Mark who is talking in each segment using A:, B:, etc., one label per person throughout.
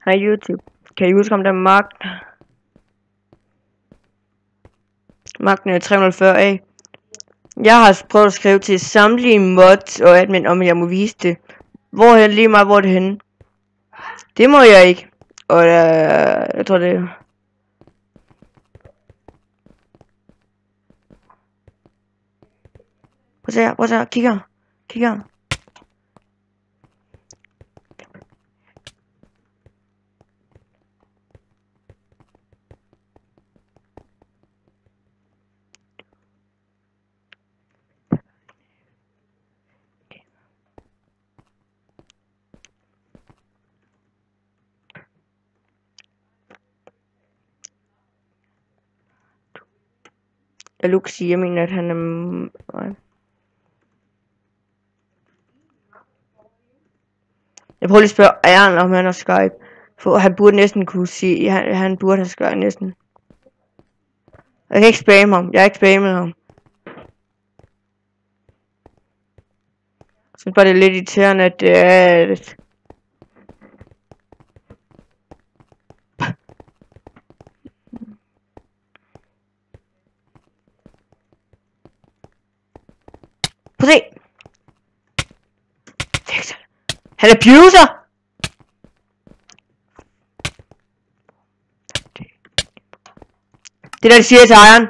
A: Hej YouTube. Kan I huske om der Magnet 340A? Jeg har prøvet at skrive til samtlige mods og admin, om jeg må vise det. Hvorhen, lige meget hvor det henne. Det må jeg ikke. Og jeg tror det. Prøv at se her, kig her. Luke siger, jeg mener, at han er... Jeg prøver lige at spørge Aaron, om han har Skype. For han burde næsten kunne sige... Han burde have Skype næsten. Jeg kan ikke spamme ham. Jeg har ikke spammet ham. Jeg synes bare, det er lidt irriterende, at det er... Prøv at se! Han er abuser! Det der, de siger til ejeren.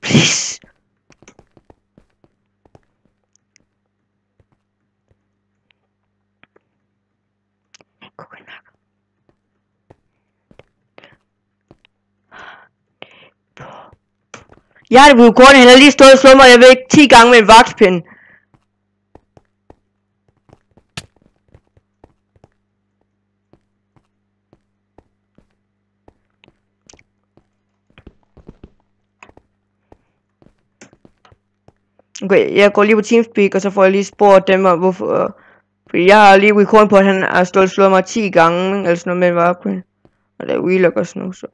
A: Please. Jeg har det på kortet, han har lige stået og slået mig, jeg ved ikke, 10 gange med en vakspinde. Okay, jeg går lige på Teamspeak, og så får jeg lige spurgt dem, hvorfor... fordi jeg har lige recording på, at han har stået og slået mig 10 gange, eller sådan noget med en vakspinde. Og der er wheelock og sådan noget, så...